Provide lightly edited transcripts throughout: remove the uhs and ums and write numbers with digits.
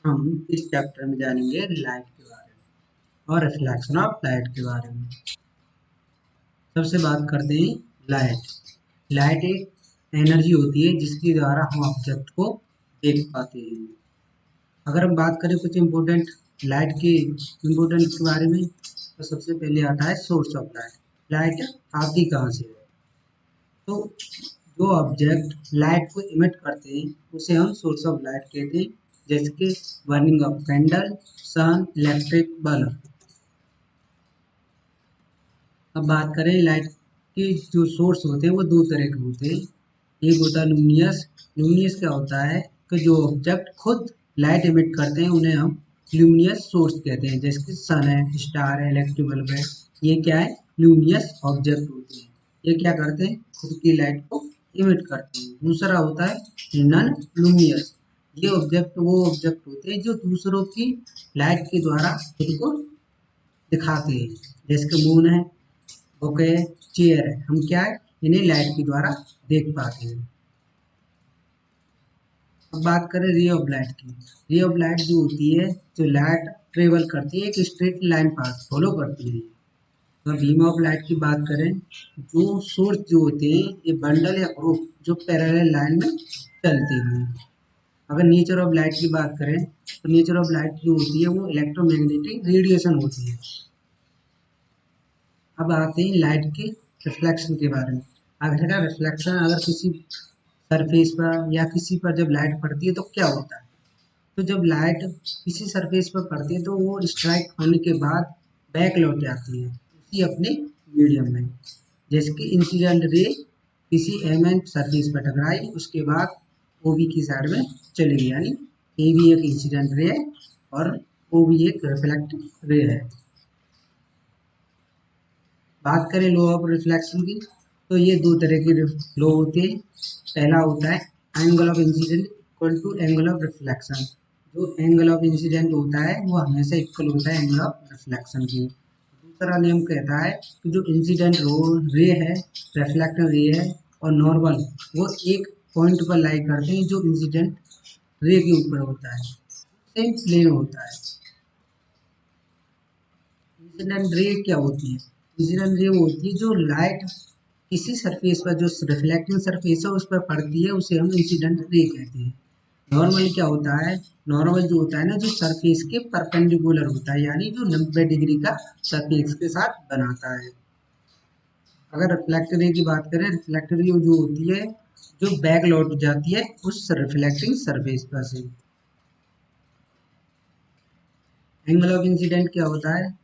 हम इस चैप्टर में जानेंगे लाइट के बारे में और रिफ्लेक्शन ऑफ लाइट के बारे में। सबसे बात करते हैं लाइट। लाइट एक एनर्जी होती है जिसके द्वारा हम ऑब्जेक्ट को देख पाते हैं। अगर हम बात करें कुछ इम्पोर्टेंट लाइट के इम्पोर्टेंट के बारे में, तो सबसे पहले आता है सोर्स ऑफ लाइट। लाइट आती कहाँ से है? तो जो ऑब्जेक्ट लाइट को इमिट करते हैं उसे हम सोर्स ऑफ लाइट कहते हैं, जैसे कि burning of candle, sun, electric bulb. अब बात करें लाइट के जो सोर्स होते हैं वो दो तरह के होते हैं। एक होता है लुमिनियस। लुमिनियस क्या होता है कि जो ऑब्जेक्ट खुद लाइट इमिट करते हैं उन्हें हम लुमिनियस सोर्स कहते हैं, जैसे कि सन है, स्टार है, इलेक्ट्रिक बल्ब है। ये क्या है? लुमिनियस ऑब्जेक्ट होते हैं। ये क्या करते हैं? खुद की लाइट को इमिट करते हैं। दूसरा होता है नॉन लुमिनियस। ये ऑब्जेक्ट वो ऑब्जेक्ट होते हैं जो दूसरों की लाइट के द्वारा खुद को दिखाते हैं, जैसे कि मून है, ओके, चेयर है। हम क्या है? इन्हें लाइट के द्वारा देख पाते हैं। अब बात करें रे ऑफ लाइट की। रे ऑफ लाइट जो होती है, जो लाइट ट्रेवल करती है एक स्ट्रेट लाइन पाथ फॉलो करती है। तो बीम ऑफ लाइट की बात करें, जो सोर्स जो होते हैं ये बंडल या ग्रुप जो पैरेलल लाइन में चलते हैं। अगर नेचर ऑफ लाइट की बात करें, तो नेचर ऑफ लाइट जो होती है वो इलेक्ट्रोमैग्नेटिक रेडिएशन होती है। अब आते हैं लाइट के रिफ्लेक्शन के बारे में। अगर रिफ्लेक्शन अगर किसी सरफेस पर या किसी पर जब लाइट पड़ती है तो क्या होता है? तो जब लाइट किसी सरफेस पर पड़ती है तो वो स्ट्राइक होने के बाद बैक लौट जाती है उसी अपने मीडियम में। जैसे कि इंसिडेंट रे किसी एम सरफेस पर टकराई, उसके बाद ओ बी की साइड में चली गई, यानी ए भी एक इंसिडेंट रे है और ओ भी एक रिफ्लेक्टिव रे है। बात करें लो ऑफ रिफ्लेक्शन की, तो ये दो तरह के लो होते हैं। पहला होता है angle of incidence equal to angle of reflection. जो एंगल ऑफ इंसिडेंट होता है वो हमेशा इक्वल होता है एंगल ऑफ रिफ्लेक्शन की। दूसरा नियम कहता है कि जो इंसिडेंट रे है, रिफ्लेक्टिव रे है और नॉर्मल, वो एक पॉइंट पर लाई करते हैं जो इंसिडेंट रे के ऊपर होता है, सेम प्लेन होता है। इंसिडेंट रे क्या होती है? इंसिडेंट रे वो होती है जो लाइट किसी सरफेस पर, जो रिफ्लेक्टिंग सरफेस है उस पर पड़ती है, उसे हम इंसिडेंट रे कहते हैं। नॉर्मल क्या होता है? नॉर्मल जो होता है ना, जो सरफेस के परपेंडिकुलर होता है, यानी जो 90 डिग्री का सरफेस के साथ बनाता है। अगर रिफ्लेक्टिव रे की बात करें, रिफ्लेक्टिव रे जो होती है जो बैक लौट जाती है उस रिफ्लेक्टिंग सरफेस पर से। एंगल ऑफ इंसिडेंट क्या होता है?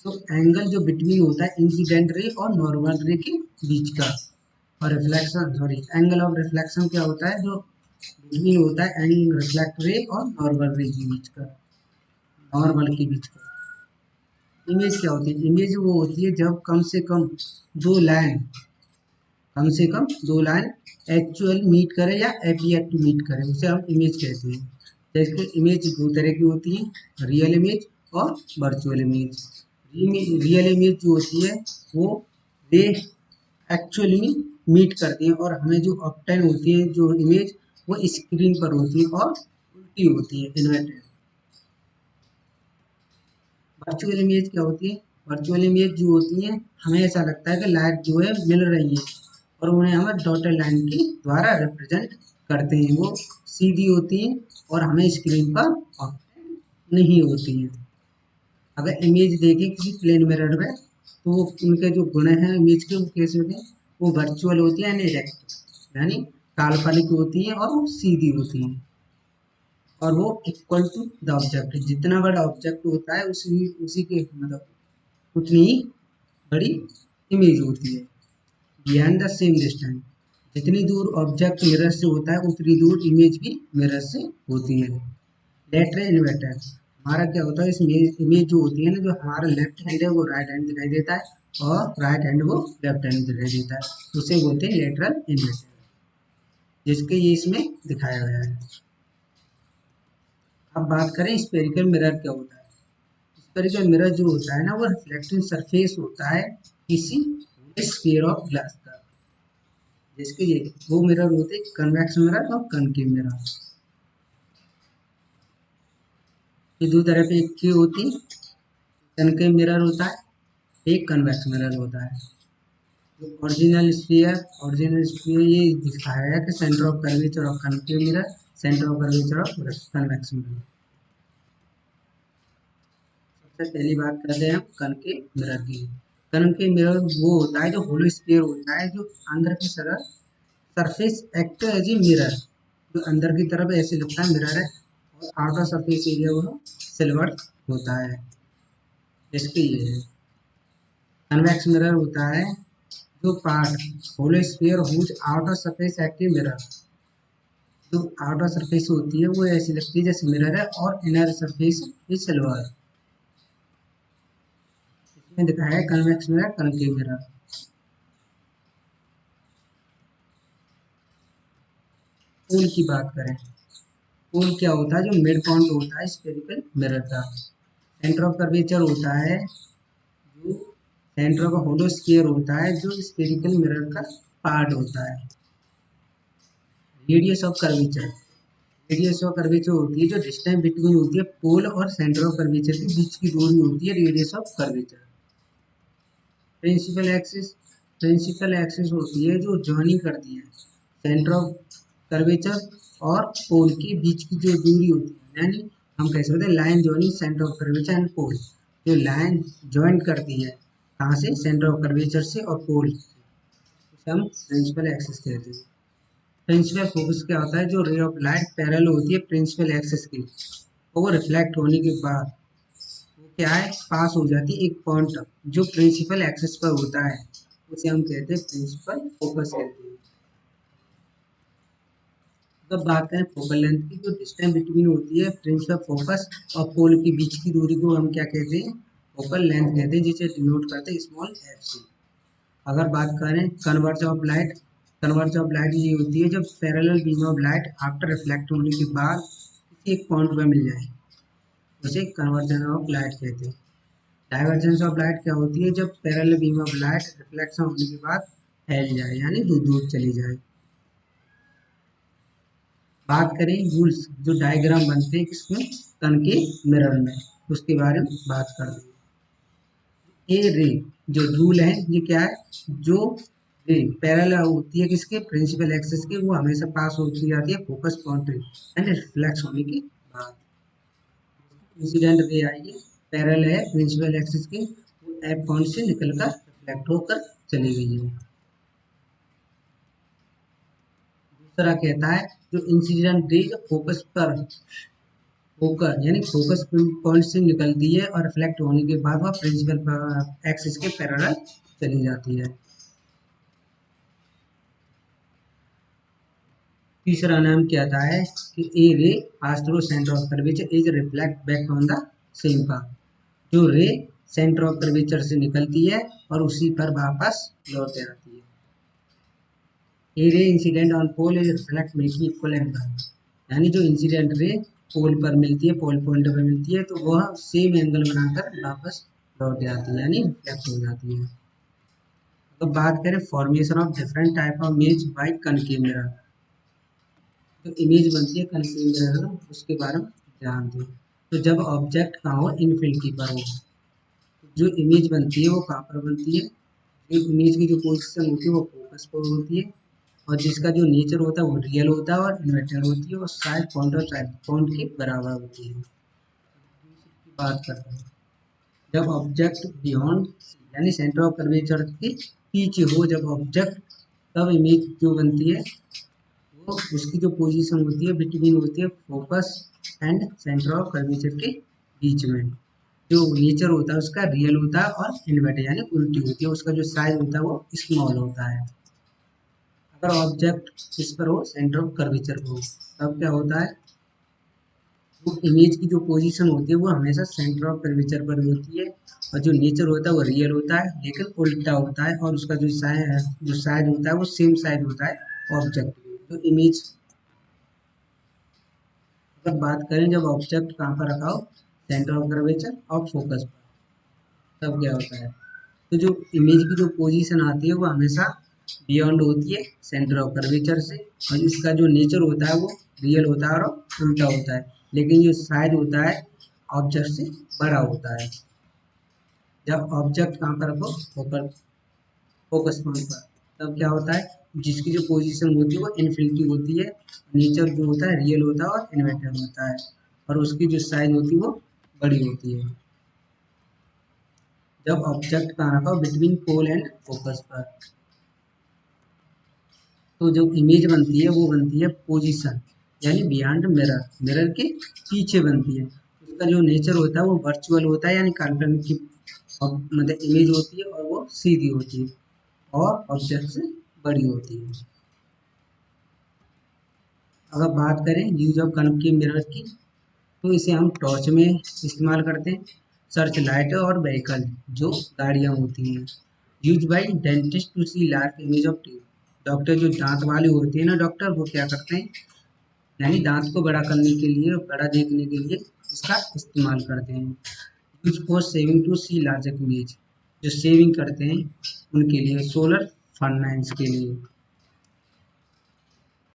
तो एंगल जो बिटवीन होता है इंसिडेंट रे और नॉर्मल रे के बीच का। और रिफ्लेक्शन एंगल ऑफ रिफ्लेक्शन क्या होता है? जो बिटवीन होता है एंड रिफ्लेक्ट रे और नॉर्मल रे के बीच का, नॉर्मल के बीच का। इमेज क्या होती है? इमेज वो होती है जब कम से कम दो लाइन एक्चुअल मीट करे या एपियर टू मीट करे, उसे हम इमेज कहते हैं। जैसे कि इमेज दो तरह की होती है, रियल इमेज और वर्चुअल इमेज। रियल इमेज जो होती है वो रे एक्चुअली मीट करती हैं और हमें जो ऑप्टेन होती है जो इमेज वो स्क्रीन पर होती है और उल्टी होती है, इन्वर्टेड। वर्चुअल इमेज क्या होती है? वर्चुअल इमेज जो होती है हमें ऐसा लगता है कि लाइट जो है मिल रही है और उन्हें हम डॉटेड लाइन के द्वारा रिप्रेजेंट करते हैं। वो सीधी होती हैं और हमें स्क्रीन पर ऑप्टेन नहीं होती हैं। अगर इमेज देखें किसी प्लेन मिरर में, तो वो उनके जो गुण हैं इमेज के वो कैसे होते हैं? वो वर्चुअल होती है यानी डायरेक्ट, यानी काल्पनिक होती है और वो सीधी होती है। और वो इक्वल टू द ऑब्जेक्ट, जितना बड़ा ऑब्जेक्ट होता है उसी उसी के मतलब उतनी ही बड़ी इमेज होती है। बियॉन्ड द सेम डिस्टेंस, जितनी दूर ऑब्जेक्ट मिरर से होता है उतनी दूर इमेज भी मिरर से होती है। लेटर इन्वर्टर, हमारा क्या होता है, इस इमेज जो होती है ना, जो हमारा लेफ्ट हैंड है वो राइट हैंड दिखाई देता है और राइट हैंड वो लेफ्ट हैंड दिखाई देता है, उसे बोलते हैं लेटरल इन्वर्टर, जिसके ये इसमें दिखाया गया है। अब बात करें स्पेरिकल मिरर क्या होता है। स्पेरिकल मिरर जो होता है ना, वो रिफ्लेक्टिंग सरफेस होता है किसी स्फीयर ऑफ ग्लास का। जिसके ये दो मिरर होते हैं, कन्वेक्स मिरर और कनकेव मिरर। ये दो तरफ एक की होती कनकेव मिरर होता है, एक कन्वेक्स मिरर होता है। ओरिजिनल स्फीयर ये दिखाया है कि centre of curvature of concave mirror, centre of curvature of convex mirror. सबसे पहली बात करते हैं हम कनकेव मिरर की। कनकेव मिरर वो होता है जो होलो स्फीयर होता है, जो अंदर की तरफ surface act as a mirror, जो अंदर की तरफ ऐसे लगता है मिरर है, और आउटर सरफेस एरिया वो सिल्वर होता है, इसके ये है। कन्वेक्स मिरर होता है जो part hollow sphere whose outer surface act a mirror, जो आउटर सरफेस होती है वो ऐसी लगती है जैसे मिरर है, और इनर सरफेस इज सिल्वर। इसमें दिखाया है कन्वेक्स मिरर, कनकेव मिरर। पोल की बात करें, पोल क्या होता है, जो मिड पॉइंट होता है स्फेरिकल मिरर का। सेंटर ऑफ कर्वेचर होता है जो सेंटर ऑफ होलो स्फीयर होता है, जो स्फेरिकल मिरर का पार्ट होता है। Radius of curvature, radius of curvature होती है जो डिस्टेंस बिटवीन होती है पोल और सेंटर ऑफ कर्वेचर के बीच की दूरी होती है radius of curvature. Principal axis होती है जो जॉइनिंग करती है सेंटर ऑफ कर्वेचर और पोल के बीच की जो दूरी होती है, यानी हम कह सकते हैं line joining centre of curvature and pole. जो लाइन जॉइन करती है कहाँ से, सेंटर ऑफ कर्वेचर से और पोल से, उसे हम प्रिंसिपल एक्सिस कहते हैं। प्रिंसिपल फोकस क्या होता है, जो रे ऑफ लाइट पैरेलल होती है प्रिंसिपल एक्सिस की, और वो रिफ्लेक्ट होने के बाद वो क्या है, पास हो जाती है एक पॉइंट जो प्रिंसिपल एक्सिस पर होता है, उसे हम कहते हैं प्रिंसिपल फोकस कहते हैं। जब बात करें फोकल लेंथ की, जो डिस्टेंस बिटवीन होती है प्रिंसिपल फोकस और पोल के बीच की दूरी को हम क्या कहते हैं, फोकल लेंथ कहते हैं, जिसे डिनोट करते हैं स्मॉल एफ से। अगर बात करें converse of light, converse of light ये होती है जब parallel beam of light after reflect होने के बाद किसी एक पॉइंट पर मिल जाए, उसे कन्वर्जन ऑफ लाइट कहते हैं। डाइवर्जेंस ऑफ लाइट क्या होती है, जब parallel beam of light reflection होने के बाद फैल जाए, यानी दूर दूर चली जाए। बात करें रूल्स, जो डायग्राम बनते हैं किसमें, कनकेव मिरर में, उसके बारे में बात कर रहे हैं। ए रे जो रूल है ये क्या है, जो रे पैरेलल होती है किसके, प्रिंसिपल एक्सिस के, वो हमेशा पास होती जाती है फोकस पॉइंट एंड रिफ्लेक्ट होने के बाद। इंसिडेंट रे आएगी पैरेलल है प्रिंसिपल एक्सिस के, वो एफ पॉइंट से निकलकर रिफ्लेक्ट होकर चली गई है। दूसरा कहता है जो इंसिडेंट रे फोकस पर होकर यानी फोकस पॉइंट से निकलती है और रिफ्लेक्ट होने के बाद वह प्रिंसिपल एक्सिस के पैरेलल चली जाती है। तीसरा नाम कहता है कि ए रे pass through centre of curvature is reflect back on the same path, जो रे सेंटर ऑफ कर्वेचर से निकलती है और उसी पर वापस लौट आती है। A ray incident on pole is reflect making equal angle, यानी जो इंसिडेंट रे पोल पर मिलती है, पोल पॉइंट पर मिलती है, तो वह सेम एंगल बनाकर वापस लौट जाती है, यानी रिफ्लेक्ट हो जाती है। तो बात करें formation of different type of image by concave mirror, तो इमेज बनती है कनकेव मिरर में, उसके बारे में ध्यान दें। तो जब ऑब्जेक्ट कहाँ हो, इनफिनिटी पर हो, जो इमेज बनती है वो कहाँ पर बनती है, जो इमेज की जो पोजिशन होती है वो फोकस पर होती है, और जिसका जो नेचर होता है वो रियल होता है और इन्वर्टेड होती है, और साइड पॉइंट और साइड पॉइंट के बराबर होती है। बात करते हैं जब ऑब्जेक्ट बियॉन्ड यानी सेंटर ऑफ कर्वेचर के पीछे हो, जब ऑब्जेक्ट, तब इमेज जो बनती है वो उसकी जो पोजीशन होती है बिटवीन होती है focus and centre of curvature के बीच में। जो नेचर होता है उसका रियल होता है और इन्वर्टेड यानी उल्टी होती है, उसका जो साइज होता है वो स्मॉल होता है। अगर ऑब्जेक्ट इस पर हो, सेंटर ऑफ कर्वेचर को, तब क्या होता है, वो इमेज की जो पोजीशन होती है वो हमेशा सेंटर ऑफ कर्वेचर पर होती है, और जो नेचर होता है वो रियल होता है लेकिन उल्टा होता है, और उसका जो साइज होता है वो सेम साइज होता है ऑब्जेक्ट जो इमेज। अगर बात करें जब ऑब्जेक्ट कहाँ पर रखा हो, सेंटर ऑफ कर्वेचर और फोकस पर, तब क्या होता है, तो जो इमेज की जो पोजीशन आती है वो हमेशा बियॉन्ड होती है सेंटर ऑफ कर्वेचर से, और इसका जो नेचर होता है वो रियल होता है और उल्टा होता है, लेकिन जो साइज होता है ऑब्जेक्ट से बड़ा होता है। जब ऑब्जेक्ट कहाँ पर रखो, फोकस पॉइंट पर, तब क्या होता है, जिसकी जो पोजीशन होती है वो इन्फिनिटी होती है, नेचर जो होता है रियल होता है और इन्वेंटेड होता है, और उसकी जो साइज होती है वो बड़ी होती है। जब ऑब्जेक्ट कहाँ रखा हो, बिटवीन पोल एंड फोकस पर, तो जो इमेज बनती है वो बनती है पोजीशन, यानी बिहाइंड मिरर, मिरर के पीछे बनती है। उसका जो नेचर होता है वो वर्चुअल होता है, यानी काल्पनिक की मतलब इमेज होती है, और वो सीधी होती है और ऑब्जेक्ट से बड़ी होती है। अगर बात करें यूज ऑफ कनकेव मिरर की, तो इसे हम टॉर्च में इस्तेमाल करते हैं, सर्च लाइट और व्हीकल जो गाड़ियाँ होती हैं। Use by dentist to see large image of teeth, doctor जो दांत वाले होते हैं ना डॉक्टर, वो क्या करते हैं, यानी दांत को बड़ा करने के लिए, बड़ा देखने के लिए इसका इस्तेमाल करते हैं। Use for shaving to see large image, जो सेविंग करते हैं उनके लिए, सोलर फर्नाइज के लिए।